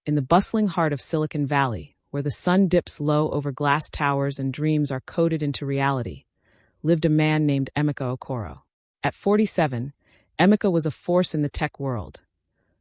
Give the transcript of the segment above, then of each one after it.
In the bustling heart of Silicon Valley, where the sun dips low over glass towers and dreams are coded into reality, lived a man named Emeka Okoro. At 47, Emeka was a force in the tech world,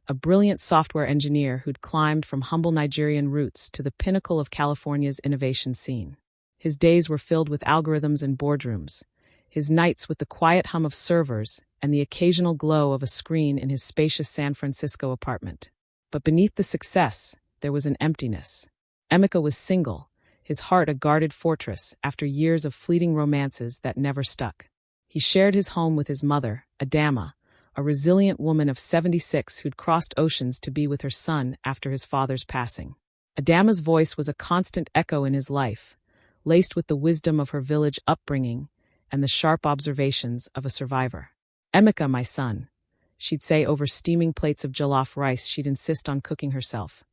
a brilliant software engineer who'd climbed from humble Nigerian roots to the pinnacle of California's innovation scene. His days were filled with algorithms and boardrooms, his nights with the quiet hum of servers and the occasional glow of a screen in his spacious San Francisco apartment. But beneath the success, there was an emptiness. Emeka was single, his heart a guarded fortress after years of fleeting romances that never stuck. He shared his home with his mother, Adama, a resilient woman of 76 who'd crossed oceans to be with her son after his father's passing. Adama's voice was a constant echo in his life, laced with the wisdom of her village upbringing and the sharp observations of a survivor. "Emeka, my son," she'd say over steaming plates of jollof rice she'd insist on cooking herself.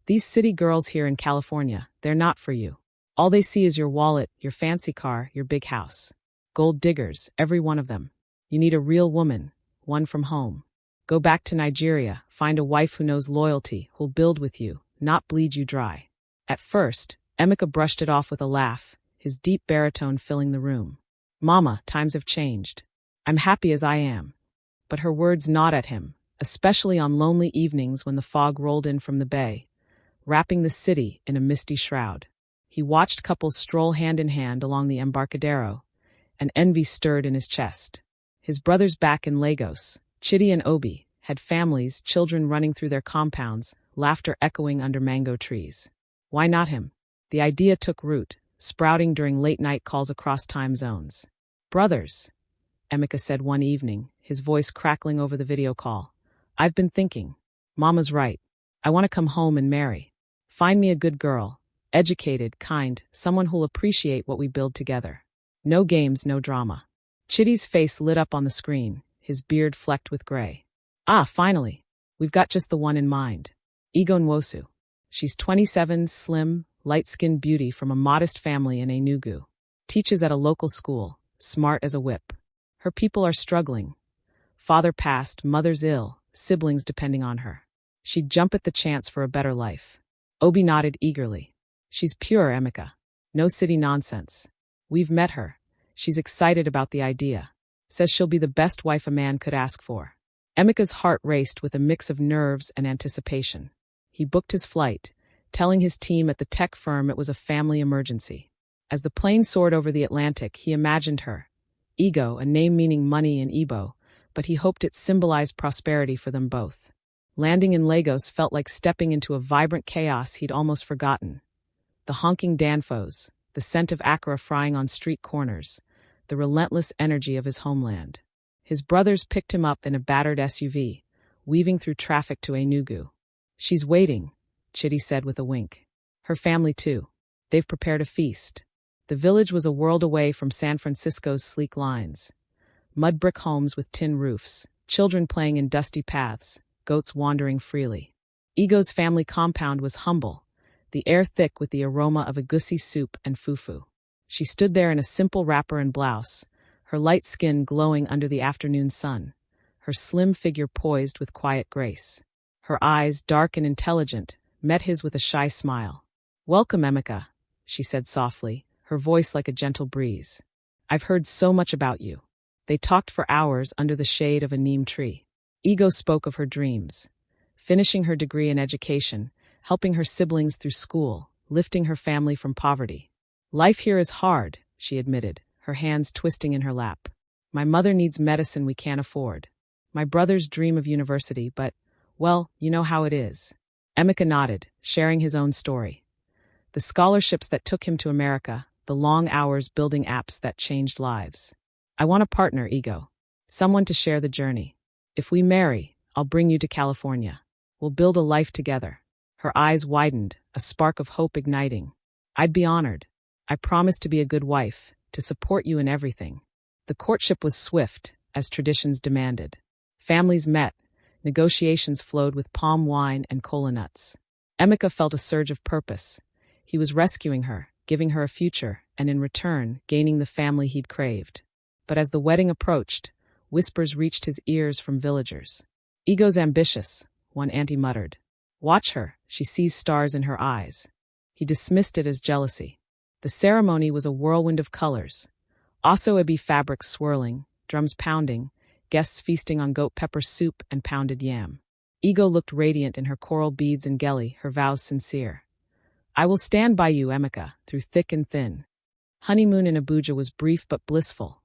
"These city girls here in California, they're not for you. All they see is your wallet, your fancy car, your big house. Gold diggers, every one of them. You need a real woman, one from home. Go back to Nigeria, find a wife who knows loyalty, who'll build with you, not bleed you dry." At first, Emeka brushed it off with a laugh, his deep baritone filling the room. "Mama, times have changed. I'm happy as I am." But her words gnawed at him, especially on lonely evenings when the fog rolled in from the bay, wrapping the city in a misty shroud. He watched couples stroll hand in hand along the Embarcadero, and envy stirred in his chest. His brothers back in Lagos, Chidi and Obi, had families, children running through their compounds, laughter echoing under mango trees. Why not him? The idea took root, sprouting during late-night calls across time zones. "Brothers," Emeka said one evening, his voice crackling over the video call. "I've been thinking. Mama's right. I want to come home and marry. Find me a good girl, educated, kind, someone who'll appreciate what we build together. No games, no drama." Chidi's face lit up on the screen, his beard flecked with gray. "Ah, finally. We've got just the one in mind. Ego Nwosu. She's 27, slim, light-skinned beauty from a modest family in Enugu. Teaches at a local school, smart as a whip. Her people are struggling. Father passed, mother's ill, siblings depending on her. She'd jump at the chance for a better life." Obi nodded eagerly. "She's pure, Emeka. No city nonsense. We've met her. She's excited about the idea. Says she'll be the best wife a man could ask for." Emeka's heart raced with a mix of nerves and anticipation. He booked his flight, telling his team at the tech firm it was a family emergency. As the plane soared over the Atlantic, he imagined her. Ego, a name meaning money in Igbo, but he hoped it symbolized prosperity for them both. Landing in Lagos felt like stepping into a vibrant chaos he'd almost forgotten. The honking danfos, the scent of akara frying on street corners, the relentless energy of his homeland. His brothers picked him up in a battered SUV, weaving through traffic to Enugu. "She's waiting," Chidi said with a wink. "Her family too. They've prepared a feast." The village was a world away from San Francisco's sleek lines. Mud brick homes with tin roofs, children playing in dusty paths, goats wandering freely. Ego's family compound was humble, the air thick with the aroma of egusi soup and fufu. She stood there in a simple wrapper and blouse, her light skin glowing under the afternoon sun, her slim figure poised with quiet grace. Her eyes, dark and intelligent, met his with a shy smile. "Welcome, Emeka," she said softly, her voice like a gentle breeze. "I've heard so much about you." They talked for hours under the shade of a neem tree. Ego spoke of her dreams, finishing her degree in education, helping her siblings through school, lifting her family from poverty. "Life here is hard," she admitted, her hands twisting in her lap. "My mother needs medicine we can't afford. My brothers dream of university, but, well, you know how it is." Emeka nodded, sharing his own story. The scholarships that took him to America, the long hours building apps that changed lives. "I want a partner, Ego. Someone to share the journey. If we marry, I'll bring you to California. We'll build a life together." Her eyes widened, a spark of hope igniting. "I'd be honored. I promise to be a good wife, to support you in everything." The courtship was swift, as traditions demanded. Families met, negotiations flowed with palm wine and cola nuts. Emeka felt a surge of purpose. He was rescuing her, giving her a future, and in return, gaining the family he'd craved. But as the wedding approached, whispers reached his ears from villagers. "Ego's ambitious," one auntie muttered. Watch her, she sees stars in her eyes. He dismissed it as jealousy. The ceremony was a whirlwind of colors. Aso-ebi fabrics swirling, drums pounding, guests feasting on goat pepper soup and pounded yam. Ego looked radiant in her coral beads and geli, her vows sincere. I will stand by you, Emeka, through thick and thin. Honeymoon in Abuja was brief but blissful.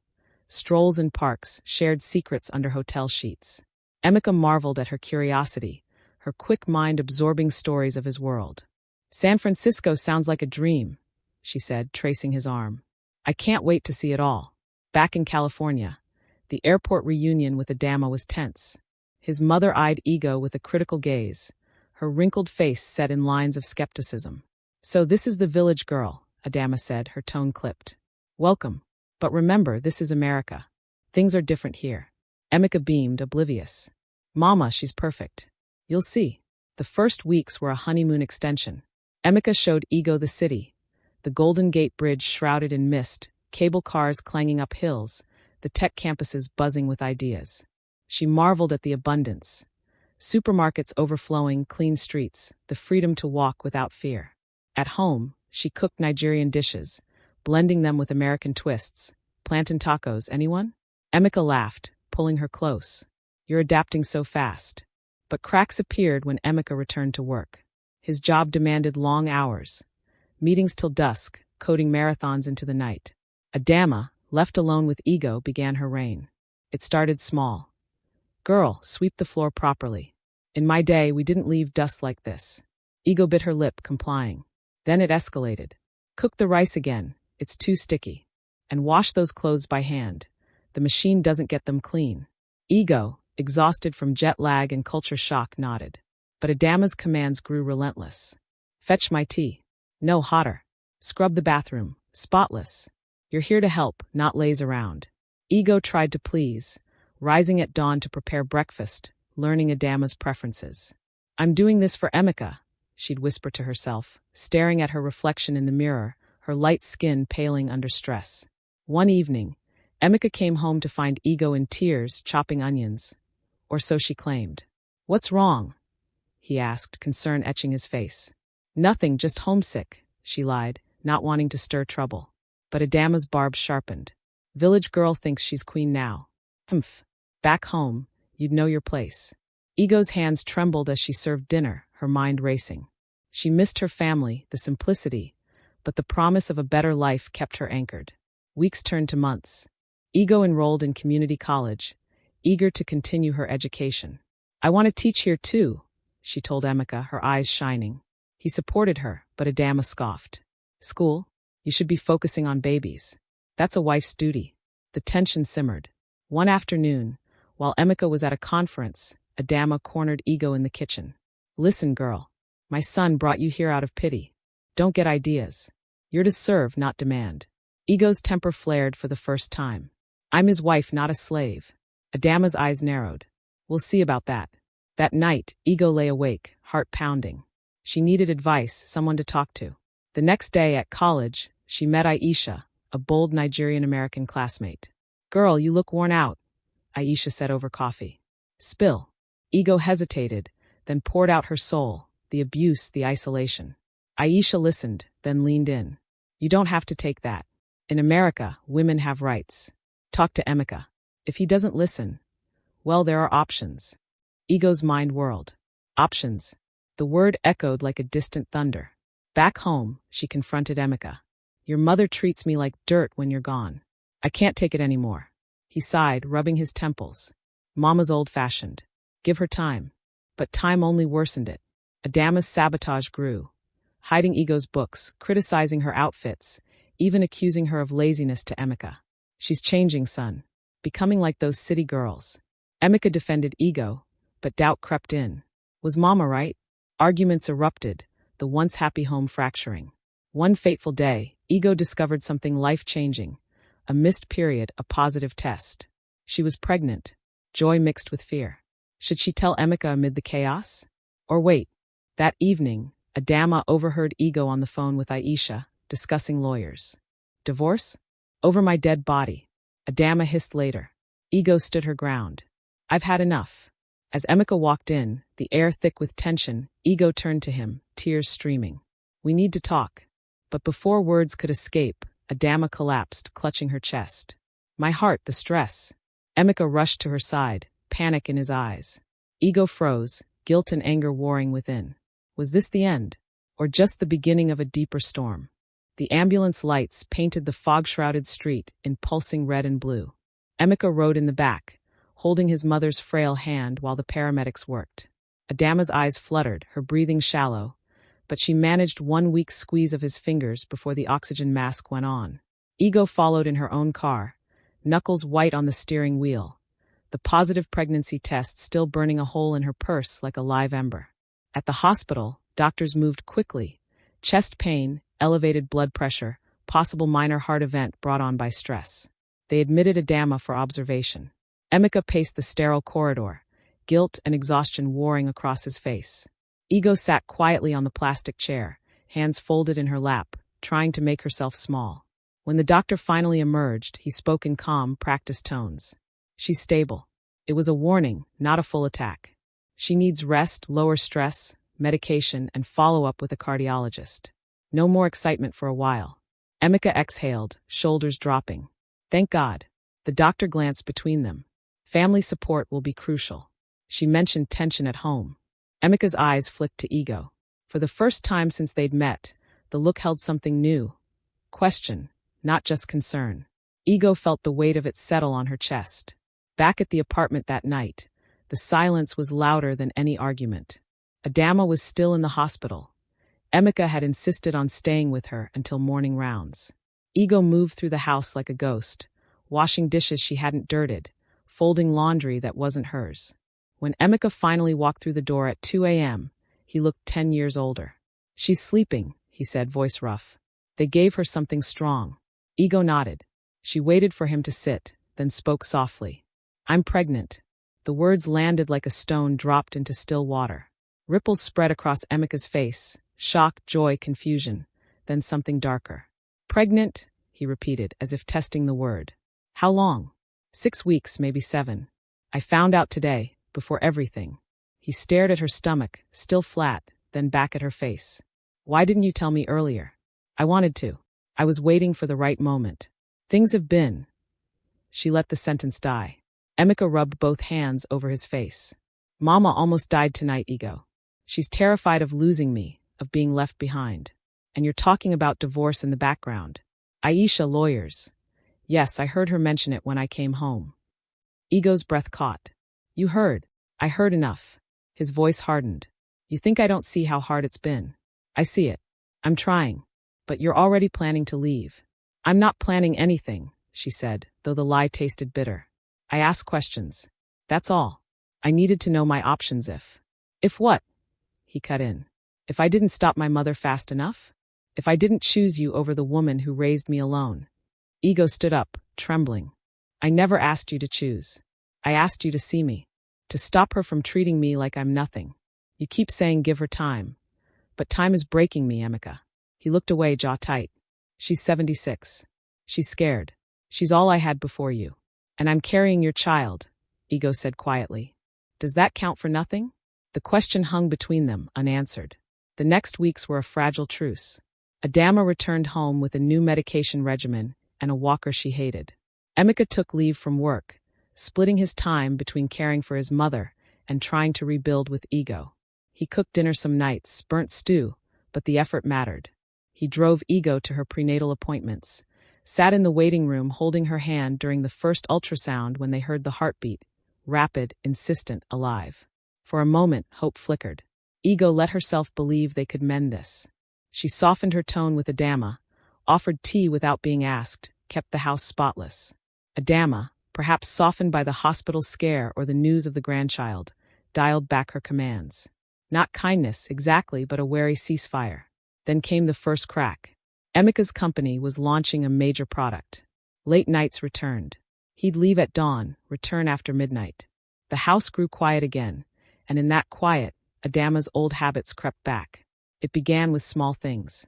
Strolls in parks, shared secrets under hotel sheets. Emeka marveled at her curiosity, her quick mind absorbing stories of his world. San Francisco sounds like a dream, she said, tracing his arm. I can't wait to see it all. Back in California, the airport reunion with Adama was tense. His mother eyed Ego with a critical gaze, her wrinkled face set in lines of skepticism. So this is the village girl, Adama said, her tone clipped. Welcome. But remember, this is America. Things are different here. Emeka beamed, oblivious. Mama, she's perfect. You'll see. The first weeks were a honeymoon extension. Emeka showed Ego the city. The Golden Gate Bridge shrouded in mist, cable cars clanging up hills, the tech campuses buzzing with ideas. She marveled at the abundance. Supermarkets overflowing, clean streets, the freedom to walk without fear. At home, she cooked Nigerian dishes, blending them with American twists. Plantain tacos, anyone? Emeka laughed, pulling her close. You're adapting so fast. But cracks appeared when Emeka returned to work. His job demanded long hours. Meetings till dusk, coding marathons into the night. Adama, left alone with Ego, began her reign. It started small. Girl, sweep the floor properly. In my day, we didn't leave dust like this. Ego bit her lip, complying. Then it escalated. Cook the rice again, it's too sticky. And wash those clothes by hand. The machine doesn't get them clean. Ego, exhausted from jet lag and culture shock, nodded. But Adama's commands grew relentless. Fetch my tea. No, hotter. Scrub the bathroom. Spotless. You're here to help, not laze around. Ego tried to please, rising at dawn to prepare breakfast, learning Adama's preferences. I'm doing this for Emeka, she'd whisper to herself, staring at her reflection in the mirror, her light skin paling under stress. One evening, Emeka came home to find Ego in tears, chopping onions. Or so she claimed. What's wrong? He asked, concern etching his face. Nothing, just homesick, she lied, not wanting to stir trouble. But Adama's barbs sharpened. Village girl thinks she's queen now. Humph. Back home, you'd know your place. Ego's hands trembled as she served dinner, her mind racing. She missed her family, the simplicity, but the promise of a better life kept her anchored. Weeks turned to months. Ego enrolled in community college, eager to continue her education. I want to teach here too, she told Emeka, her eyes shining. He supported her, but Adama scoffed. School? You should be focusing on babies. That's a wife's duty. The tension simmered. One afternoon, while Emeka was at a conference, Adama cornered Ego in the kitchen. Listen, girl. My son brought you here out of pity. Don't get ideas. You're to serve, not demand. Ego's temper flared for the first time. I'm his wife, not a slave. Adama's eyes narrowed. We'll see about that. That night, Ego lay awake, heart pounding. She needed advice, someone to talk to. The next day at college, she met Aisha, a bold Nigerian-American classmate. Girl, you look worn out, Aisha said over coffee. Spill. Ego hesitated, then poured out her soul, the abuse, the isolation. Aisha listened, then leaned in. You don't have to take that. In America, women have rights. Talk to Emeka. If he doesn't listen, well, there are options. Ego's mind whirled. Options. The word echoed like a distant thunder. Back home, she confronted Emeka. Your mother treats me like dirt when you're gone. I can't take it anymore. He sighed, rubbing his temples. Mama's old-fashioned. Give her time. But time only worsened it. Adama's sabotage grew. Hiding Ego's books, criticizing her outfits, even accusing her of laziness to Emeka. She's changing, son. Becoming like those city girls. Emeka defended Ego, but doubt crept in. Was Mama right? Arguments erupted, the once happy home fracturing. One fateful day, Ego discovered something life-changing. A missed period, a positive test. She was pregnant. Joy mixed with fear. Should she tell Emeka amid the chaos? Or wait? That evening, Adama overheard Ego on the phone with Aisha, discussing lawyers. Divorce? Over my dead body. Adama hissed later. Ego stood her ground. I've had enough. As Emeka walked in, the air thick with tension, Ego turned to him, tears streaming. "We need to talk." But before words could escape, Adama collapsed, clutching her chest. "My heart, the stress." Emeka rushed to her side, panic in his eyes. Ego froze, guilt and anger warring within. Was this the end? Or just the beginning of a deeper storm? The ambulance lights painted the fog-shrouded street in pulsing red and blue. Emeka rode in the back, holding his mother's frail hand while the paramedics worked. Adama's eyes fluttered, her breathing shallow, but she managed one weak squeeze of his fingers before the oxygen mask went on. Ego followed in her own car, knuckles white on the steering wheel, the positive pregnancy test still burning a hole in her purse like a live ember. At the hospital, doctors moved quickly. Chest pain, elevated blood pressure, possible minor heart event brought on by stress. They admitted Adama for observation. Emeka paced the sterile corridor, guilt and exhaustion warring across his face. Ego sat quietly on the plastic chair, hands folded in her lap, trying to make herself small. When the doctor finally emerged, he spoke in calm, practiced tones. "She's stable." It was a warning, not a full attack. "She needs rest, lower stress, medication, and follow-up with a cardiologist." No more excitement for a while. Emeka exhaled, shoulders dropping. "Thank God." The doctor glanced between them. "Family support will be crucial." She mentioned tension at home. Emeka's eyes flicked to Ego. For the first time since they'd met, the look held something new. Question, not just concern. Ego felt the weight of it settle on her chest. Back at the apartment that night, the silence was louder than any argument. Adama was still in the hospital. Emeka had insisted on staying with her until morning rounds. Ego moved through the house like a ghost, washing dishes she hadn't dirted, folding laundry that wasn't hers. When Emeka finally walked through the door at 2 a.m., he looked 10 years older. "She's sleeping," he said, voice rough. They gave her something strong. Ego nodded. She waited for him to sit, then spoke softly. "I'm pregnant." The words landed like a stone dropped into still water. Ripples spread across Emeka's face, shock, joy, confusion, then something darker. "Pregnant?" he repeated, as if testing the word. "How long?" 6 weeks, maybe 7. "I found out today, before everything." He stared at her stomach, still flat, then back at her face. "Why didn't you tell me earlier?" "I wanted to. I was waiting for the right moment. Things have been." She let the sentence die. Emeka rubbed both hands over his face. "Mama almost died tonight, Ego. She's terrified of losing me, of being left behind. And you're talking about divorce in the background. Aisha, lawyers. Yes, I heard her mention it when I came home." Ego's breath caught. "You heard." "I heard enough." His voice hardened. "You think I don't see how hard it's been? I see it. I'm trying. But you're already planning to leave." "I'm not planning anything," she said, though the lie tasted bitter. "I asked questions. That's all. I needed to know my options if." "If what?" He cut in. "If I didn't stop my mother fast enough? If I didn't choose you over the woman who raised me alone?" Ego stood up, trembling. "I never asked you to choose. I asked you to see me. To stop her from treating me like I'm nothing. You keep saying give her time. But time is breaking me, Emeka." He looked away, jaw tight. "She's 76. She's scared. She's all I had before you. And I'm carrying your child," Ego said quietly. "Does that count for nothing?" The question hung between them, unanswered. The next weeks were a fragile truce. Adama returned home with a new medication regimen and a walker she hated. Emeka took leave from work, splitting his time between caring for his mother and trying to rebuild with Ego. He cooked dinner some nights, burnt stew, but the effort mattered. He drove Ego to her prenatal appointments, sat in the waiting room holding her hand during the first ultrasound when they heard the heartbeat, rapid, insistent, alive. For a moment, hope flickered. Ego let herself believe they could mend this. She softened her tone with Adama, offered tea without being asked, kept the house spotless. Adama, perhaps softened by the hospital scare or the news of the grandchild, dialed back her commands. Not kindness, exactly, but a wary ceasefire. Then came the first crack. Emeka's company was launching a major product. Late nights returned. He'd leave at dawn, return after midnight. The house grew quiet again, and in that quiet, Adama's old habits crept back. It began with small things.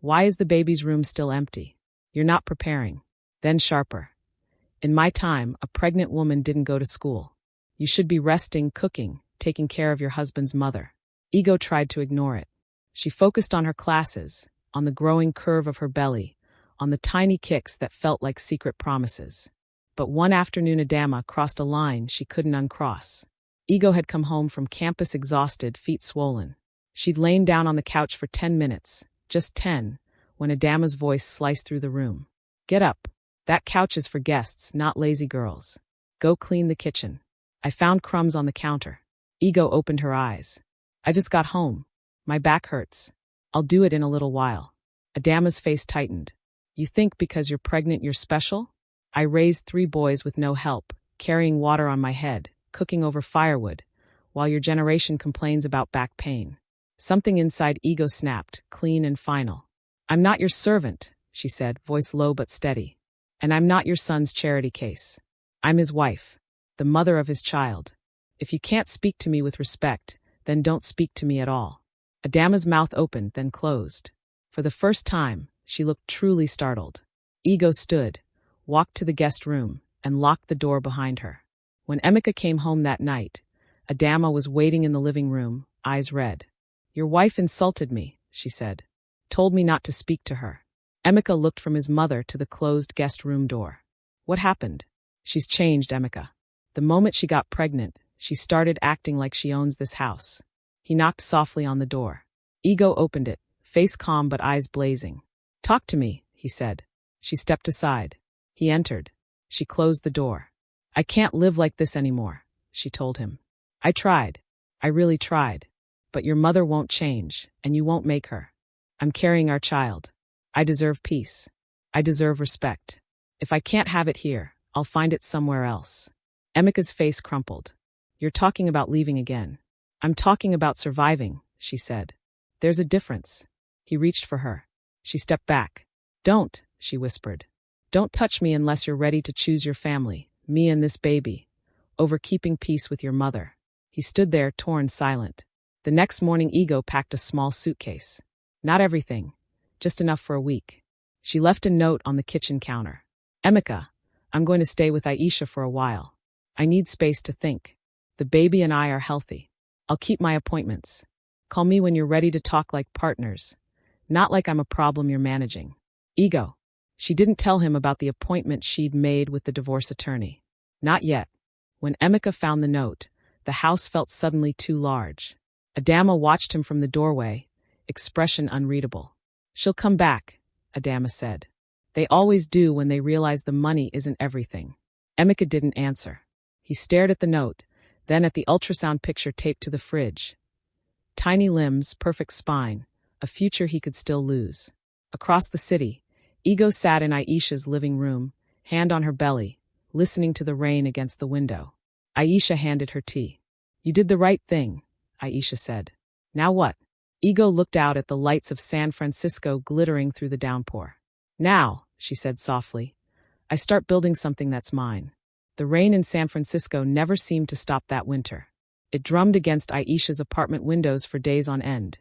"Why is the baby's room still empty? You're not preparing." Then sharper. "In my time, a pregnant woman didn't go to school. You should be resting, cooking, taking care of your husband's mother. Ego tried to ignore it. She focused on her classes, on the growing curve of her belly, on the tiny kicks that felt like secret promises. But one afternoon Adama crossed a line she couldn't uncross. Ego had come home from campus exhausted, feet swollen. She'd lain down on the couch for 10 minutes, just 10, when Adama's voice sliced through the room. Get up. That couch is for guests, not lazy girls. Go clean the kitchen. I found crumbs on the counter. Ego opened her eyes. I just got home. My back hurts. I'll do it in a little while. Adama's face tightened. You think because you're pregnant you're special? I raised 3 boys with no help, carrying water on my head, cooking over firewood, while your generation complains about back pain. Something inside Ego snapped, clean and final. I'm not your servant, she said, voice low but steady. And I'm not your son's charity case. I'm his wife, the mother of his child. If you can't speak to me with respect, then don't speak to me at all. Adama's mouth opened, then closed. For the first time, she looked truly startled. Ego stood, walked to the guest room, and locked the door behind her. When Emeka came home that night, Adama was waiting in the living room, eyes red. Your wife insulted me, she said. Told me not to speak to her. Emeka looked from his mother to the closed guest room door. What happened? She's changed, Emeka. The moment she got pregnant, she started acting like she owns this house. He knocked softly on the door. Ego opened it, face calm but eyes blazing. Talk to me, he said. She stepped aside. He entered. She closed the door. I can't live like this anymore, she told him. I tried. I really tried. But your mother won't change, and you won't make her. I'm carrying our child. I deserve peace. I deserve respect. If I can't have it here, I'll find it somewhere else. Emeka's face crumpled. You're talking about leaving again. I'm talking about surviving, she said. There's a difference. He reached for her. She stepped back. Don't, she whispered. Don't touch me unless you're ready to choose your family, me and this baby, over keeping peace with your mother. He stood there, torn, silent. The next morning, Ego packed a small suitcase. Not everything, just enough for a week. She left a note on the kitchen counter. Emeka, I'm going to stay with Aisha for a while. I need space to think. The baby and I are healthy. I'll keep my appointments. Call me when you're ready to talk like partners. Not like I'm a problem you're managing. Ego. She didn't tell him about the appointment she'd made with the divorce attorney. Not yet. When Emeka found the note, the house felt suddenly too large. Adama watched him from the doorway, expression unreadable. She'll come back, Adama said. They always do when they realize the money isn't everything. Emeka didn't answer. He stared at the note, then at the ultrasound picture taped to the fridge. Tiny limbs, perfect spine, a future he could still lose. Across the city, Ego sat in Aisha's living room, hand on her belly, listening to the rain against the window. Aisha handed her tea. You did the right thing, Aisha said. Now what? Ego looked out at the lights of San Francisco glittering through the downpour. Now, she said softly, I start building something that's mine. The rain in San Francisco never seemed to stop that winter. It drummed against Aisha's apartment windows for days on end,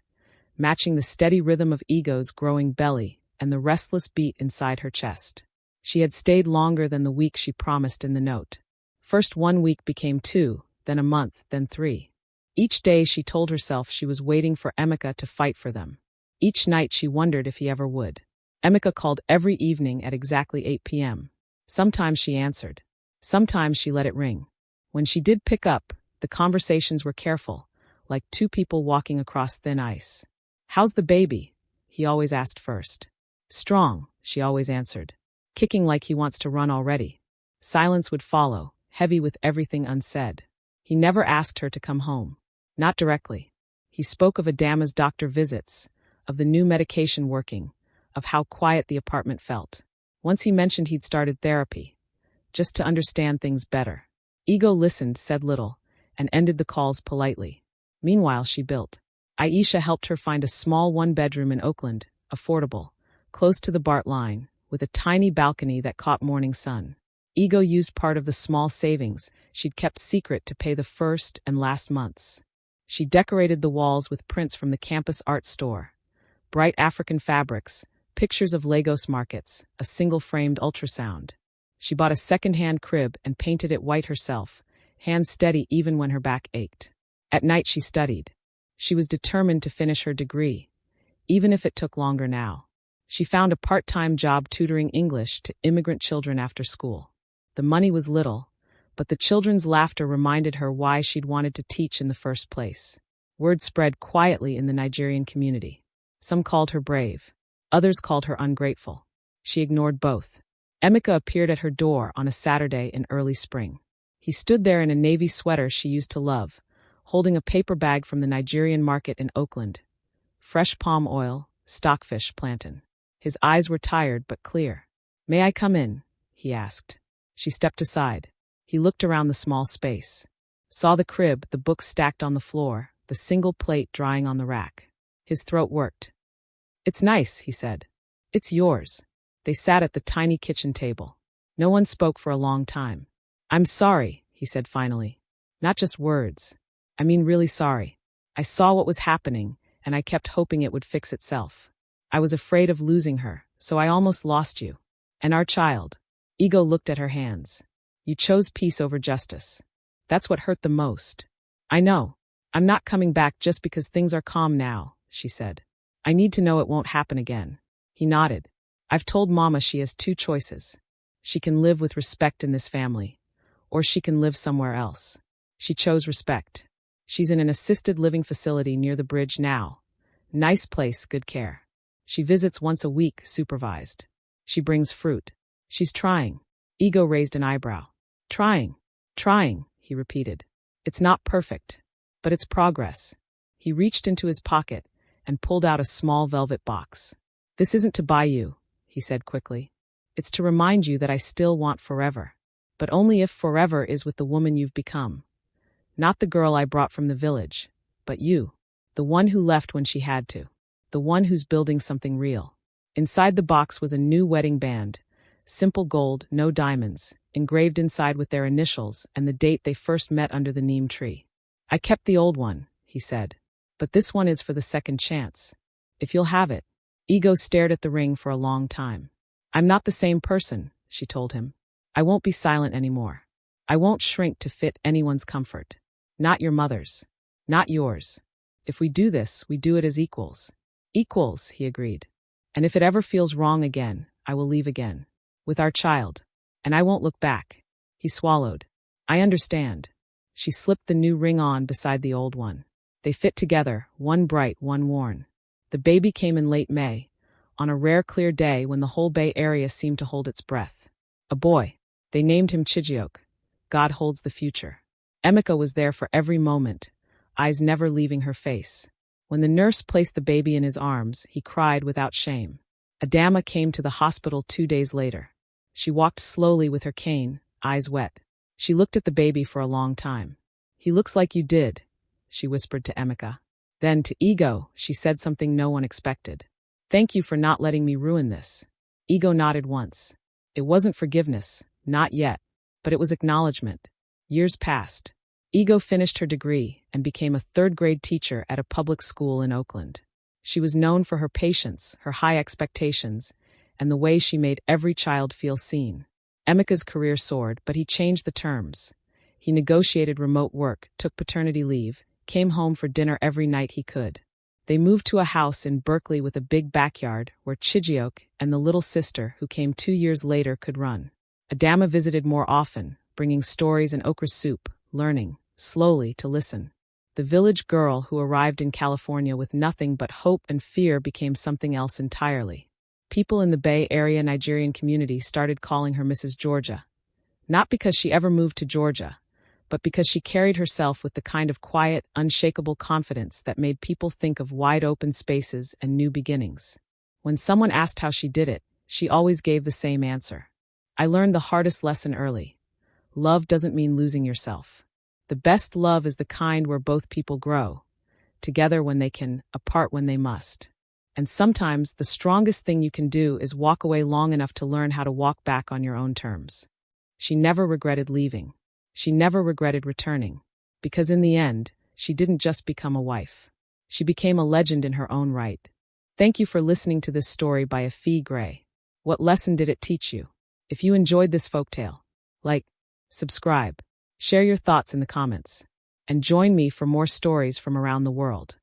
matching the steady rhythm of Ego's growing belly and the restless beat inside her chest. She had stayed longer than the week she promised in the note. First 1 week became 2, then a month, then 3. Each day she told herself she was waiting for Emeka to fight for them. Each night she wondered if he ever would. Emeka called every evening at exactly 8 p.m. Sometimes she answered. Sometimes she let it ring. When she did pick up, the conversations were careful, like 2 people walking across thin ice. How's the baby? He always asked first. Strong, she always answered, kicking like he wants to run already. Silence would follow, heavy with everything unsaid. He never asked her to come home. Not directly. He spoke of Adama's doctor visits, of the new medication working, of how quiet the apartment felt. Once he mentioned he'd started therapy, just to understand things better. Ego listened, said little, and ended the calls politely. Meanwhile, she built. Aisha helped her find a small 1-bedroom in Oakland, affordable, close to the BART line, with a tiny balcony that caught morning sun. Ego used part of the small savings she'd kept secret to pay the first and last months. She decorated the walls with prints from the campus art store, bright African fabrics, pictures of Lagos markets, a single-framed ultrasound. She bought a second-hand crib and painted it white herself, hands steady even when her back ached. At night she studied. She was determined to finish her degree, even if it took longer now. She found a part-time job tutoring English to immigrant children after school. The money was little, but the children's laughter reminded her why she'd wanted to teach in the first place. Word spread quietly in the Nigerian community. Some called her brave. Others called her ungrateful. She ignored both. Emeka appeared at her door on a Saturday in early spring. He stood there in a navy sweater she used to love, holding a paper bag from the Nigerian market in Oakland. Fresh palm oil, stockfish, plantain. His eyes were tired but clear. "May I come in?" he asked. She stepped aside. He looked around the small space. Saw the crib, the books stacked on the floor, the single plate drying on the rack. His throat worked. "It's nice," he said. "It's yours." They sat at the tiny kitchen table. No one spoke for a long time. "I'm sorry," he said finally. "Not just words. I mean really sorry. I saw what was happening, and I kept hoping it would fix itself. I was afraid of losing her, so I almost lost you. And our child." Ego looked at her hands. "You chose peace over justice. That's what hurt the most." "I know. I'm not coming back just because things are calm now," she said. "I need to know it won't happen again." He nodded. "I've told Mama she has two choices. She can live with respect in this family, or she can live somewhere else." She chose respect. She's in an assisted living facility near the bridge now. Nice place, good care. She visits once a week, supervised. She brings fruit. She's trying. Ego raised an eyebrow. Trying, he repeated. "It's not perfect, but it's progress." He reached into his pocket and pulled out a small velvet box. "This isn't to buy you," he said quickly. "It's to remind you that I still want forever, but only if forever is with the woman you've become. Not the girl I brought from the village, but you, the one who left when she had to, the one who's building something real." Inside the box was a new wedding band, simple gold, no diamonds, engraved inside with their initials and the date they first met under the neem tree. "I kept the old one," he said, "but this one is for the second chance. If you'll have it." Ego stared at the ring for a long time. "I'm not the same person," she told him. "I won't be silent anymore. I won't shrink to fit anyone's comfort. Not your mother's. Not yours. If we do this, we do it as equals." "Equals," he agreed. "And if it ever feels wrong again, I will leave again. With our child. And I won't look back." He swallowed. "I understand." She slipped the new ring on beside the old one. They fit together, one bright, one worn. The baby came in late May, on a rare clear day when the whole Bay Area seemed to hold its breath. A boy. They named him Chijioke. God holds the future. Emeka was there for every moment, eyes never leaving her face. When the nurse placed the baby in his arms, he cried without shame. Adama came to the hospital 2 days later. She walked slowly with her cane, eyes wet. She looked at the baby for a long time. "He looks like you did," she whispered to Emeka. Then to Ego, she said something no one expected. "Thank you for not letting me ruin this." Ego nodded once. It wasn't forgiveness, not yet, but it was acknowledgement. Years passed. Ego finished her degree and became a third-grade teacher at a public school in Oakland. She was known for her patience, her high expectations, and the way she made every child feel seen. Emeka's career soared, but he changed the terms. He negotiated remote work, took paternity leave, came home for dinner every night he could. They moved to a house in Berkeley with a big backyard where Chijioke and the little sister, who came 2 years later, could run. Adama visited more often, bringing stories and okra soup, learning, slowly, to listen. The village girl who arrived in California with nothing but hope and fear became something else entirely. People in the Bay Area Nigerian community started calling her Mrs. Georgia. Not because she ever moved to Georgia, but because she carried herself with the kind of quiet, unshakable confidence that made people think of wide-open spaces and new beginnings. When someone asked how she did it, she always gave the same answer. "I learned the hardest lesson early. Love doesn't mean losing yourself. The best love is the kind where both people grow, together when they can, apart when they must. And sometimes the strongest thing you can do is walk away long enough to learn how to walk back on your own terms." She never regretted leaving. She never regretted returning. Because in the end, she didn't just become a wife. She became a legend in her own right. Thank you for listening to this story by Ify Grey. What lesson did it teach you? If you enjoyed this folktale, like, subscribe, Share your thoughts in the comments. And join me for more stories from around the world.